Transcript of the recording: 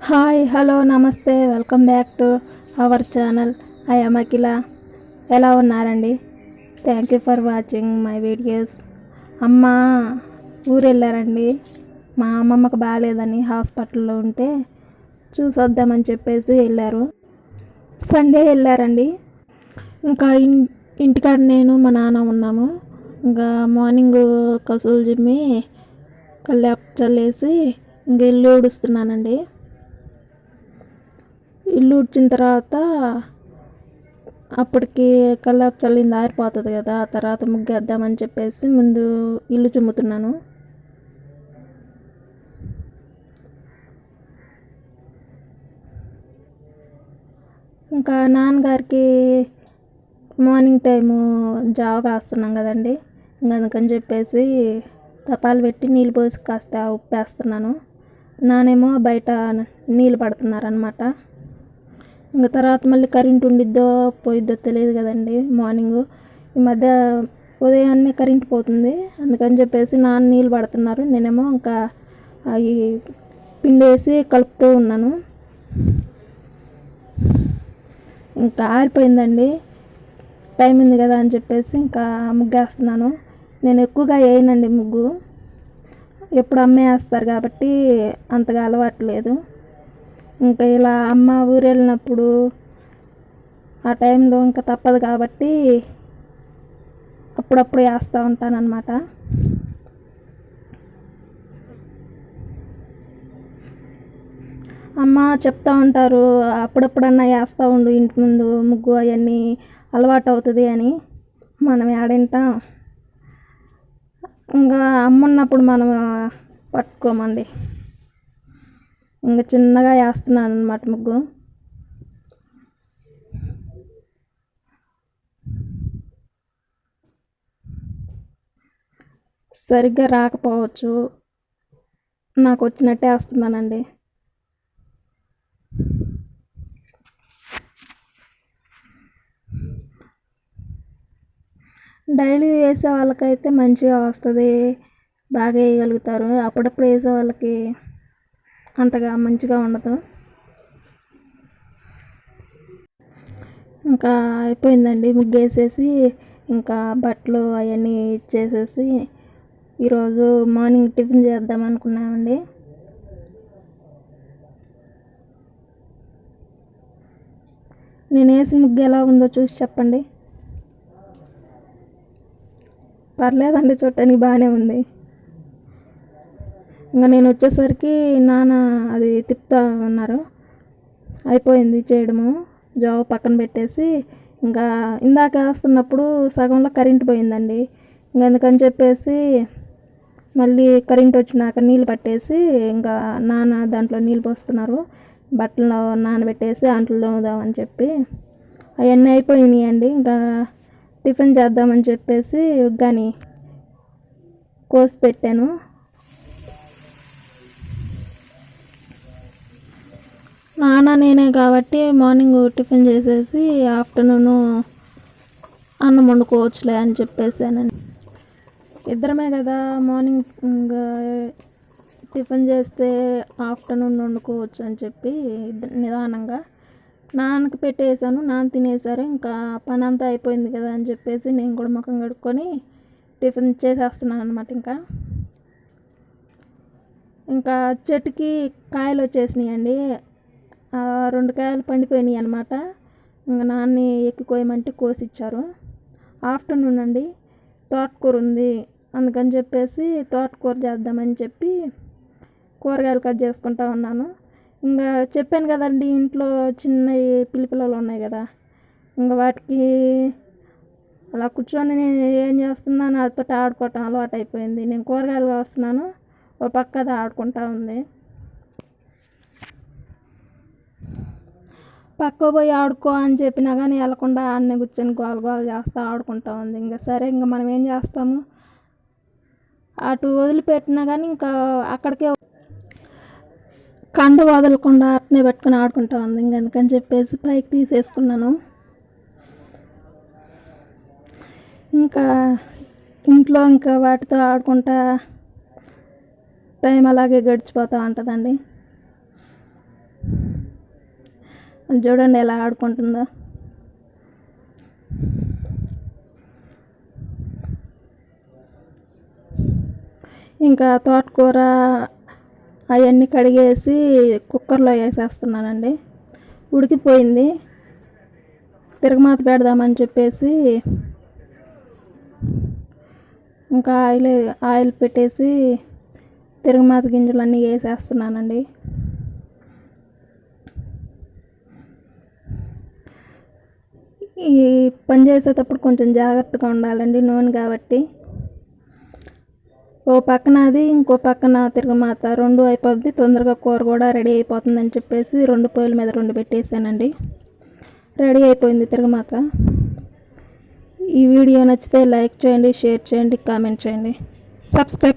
Hi hello namaste welcome back to our channel. I am Akhila. ఎలా ఉన్నారండి? Thank you for watching my videos. అమ్మ ఊరు వెళ్ళారండి. మా అమ్మమ్మకు బాగాలేదని హాస్పిటల్లో ఉంటే చూసొద్దామని చెప్పేసి వెళ్ళారు. సండే వెళ్ళారండి. ఇంకా ఇంటికాడ నేను మా నాన్న ఉన్నాము. ఇంకా మార్నింగ్ కసులు జిమ్మి కల్లాపు చల్లేసి ఇంక ఇల్లు ఊడుస్తున్నానండి. ఇల్లు ఊడ్చిన తర్వాత అప్పటికి కల్లాపు చల్లింది ఆరిపోతుంది కదా, ఆ తర్వాత ముగ్గేద్దామని చెప్పేసి ముందు ఇల్లు చుమ్ముతున్నాను. ఇంకా నాన్నగారికి మార్నింగ్ టైము జావ కాస్తున్నాం కదండి, ఇంకా అందుకని చెప్పేసి తపాలు పెట్టి నీళ్ళు పోసి కాస్త ఉప్పేస్తున్నాను. నానేమో బయట నీళ్ళు పడుతున్నారనమాట. ఇంకా తర్వాత మళ్ళీ కరెంట్ ఉండిద్దో పోయిద్దో తెలియదు కదండి. మార్నింగు ఈ మధ్య ఉదయాన్నే కరెంట్ పోతుంది, అందుకని చెప్పేసి నాన్న నీళ్ళు పడుతున్నారు, నేనేమో ఇంకా అవి పిండేసి కలుపుతూ ఉన్నాను. ఇంకా ఆరిపోయిందండి, టైం ఉంది కదా అని చెప్పేసి ఇంకా ముగ్గేస్తున్నాను. నేను ఎక్కువగా వేయనండి ముగ్గు, ఎప్పుడు అమ్మే వేస్తారు కాబట్టి అంతగా అలవాట్లేదు. ఇంకా ఇలా అమ్మ ఊరు వెళ్ళినప్పుడు ఆ టైంలో ఇంకా తప్పదు కాబట్టి అప్పుడప్పుడు వేస్తూ ఉంటానన్నమాట. అమ్మ చెప్తూ ఉంటారు, అప్పుడప్పుడన్నా వేస్తూ ఉండు ఇంటి ముందు ముగ్గు, అవన్నీ అలవాటు అవుతుంది అని. మనం ఏడింటాం, ఇంకా అమ్మ ఉన్నప్పుడు మనం పట్టుకోమండి. ఇంకా చిన్నగా వేస్తున్నాను అన్నమాట ముగ్గు. సరిగ్గా రాకపోవచ్చు, నాకు వచ్చినట్టే వేస్తున్నానండి. డైలీ వేసే వాళ్ళకైతే మంచిగా వస్తుంది, బాగా వేయగలుగుతారు. అప్పుడప్పుడు వేసే వాళ్ళకి అంతగా మంచిగా ఉండదు. ఇంకా అయిపోయిందండి ముగ్గేసేసి, ఇంకా బట్టలు అవన్నీ ఇచ్చేసేసి ఈరోజు మార్నింగ్ టిఫిన్ చేద్దాం అనుకున్నామండి. నేను వేసిన ముగ్గు ఎలా ఉందో చూసి చెప్పండి. పర్లేదండి, చూడటానికి బాగానే ఉంది. ఇంకా నేను వచ్చేసరికి నాన్న అది తిప్పుతూ ఉన్నారు. అయిపోయింది చేయడము, జావ పక్కన పెట్టేసి ఇంకా ఇందాక వేస్తున్నప్పుడు సగంలో కరెంట్ పోయిందండి. ఇంకా అందుకని చెప్పేసి మళ్ళీ కరెంట్ వచ్చినాక నీళ్ళు పట్టేసి ఇంకా నాన్న దాంట్లో నీళ్ళు పోస్తున్నారు. బట్టలు నానబెట్టేసి అంట్లు తోముదామని చెప్పి అవన్నీ అయిపోయినాయి అండి. ఇంకా టిఫిన్ చేద్దామని చెప్పేసి ఉగ్గాని కోసి పెట్టాను. నాన్న నేనే కాబట్టి మార్నింగ్ టిఫిన్ చేసేసి ఆఫ్టర్నూను అన్నం వండుకోవచ్చులే అని చెప్పేసానండి. ఇద్దరమే కదా, మార్నింగ్ టిఫిన్ చేస్తే ఆఫ్టర్నూన్ వండుకోవచ్చు అని చెప్పి నిదానంగా నాన్నకి పెట్టేసాను. నాన్న తినేసారు. ఇంకా పని అంతా అయిపోయింది కదా అని చెప్పేసి నేను కూడా ముఖం కడుక్కొని టిఫిన్ చేసేస్తున్నాను అనమాట. ఇంకా చెట్టుకి కాయలు వచ్చేసినాయండి, 2 కాయలు పండిపోయినాయి అనమాట. ఇంకా నాన్ని ఎక్కికోయమంటే కోసిచ్చారు. ఆఫ్టర్నూన్ అండి, తోటకూర ఉంది, అందుకని చెప్పేసి తోటకూర చేద్దామని చెప్పి కూరగాయలు కట్ చేసుకుంటా ఉన్నాను. ఇంకా చెప్పాను కదండి, ఇంట్లో చిన్న పిల్లలు ఉన్నాయి కదా, ఇంకా వాటికి అలా కూర్చొని నేను ఏం చేస్తున్నాను, నాతో ఆడుకోవటం అలవాటు అయిపోయింది. నేను కూరగాయలు వస్తున్నాను, ఓ పక్క అది ఆడుకుంటా ఉంది. పక్క పోయి ఆడుకో అని చెప్పినా కానీ వెళ్ళకుండా ఆడనే కూర్చొని గోల గోల చేస్తూ ఆడుకుంటా ఉంది. ఇంకా సరే, ఇంకా మనం ఏం చేస్తాము, అటు వదిలిపెట్టినా కానీ ఇంకా అక్కడికే కండ వదలకుండా అట్నే పెట్టుకుని ఆడుకుంటా ఉంది. ఇంక అందుకని చెప్పేసి పైకి తీసేసుకున్నాను. ఇంకా ఇంట్లో ఇంకా వాటితో ఆడుకుంటా టైం అలాగే గడిచిపోతూ ఉంటుందండి. చూడండి ఎలా ఆడుకుంటుందో. ఇంకా తోటకూర అవన్నీ కడిగేసి కుక్కర్లో వేసేస్తున్నానండి. ఉడికిపోయింది. తిరగమాత పెడదామని చెప్పేసి ఇంకా ఆయిల్ పెట్టేసి తిరగమాత గింజలన్నీ వేసేస్తున్నానండి. ఈ పని చేసేటప్పుడు కొంచెం జాగ్రత్తగా ఉండాలండి, నూనె కాబట్టి. ఓ పక్కన అది, ఇంకో పక్కన తిరగమాత, రెండు అయిపోద్ది, తొందరగా కూర కూడా రెడీ అయిపోతుందని చెప్పేసి 2 పొయ్యిల మీద 2 పెట్టేసానండి. రెడీ అయిపోయింది తిరగమాత. ఈ వీడియో నచ్చితే లైక్ చేయండి, షేర్ చేయండి, కామెంట్ చేయండి, సబ్స్క్రైబ్ చేయండి.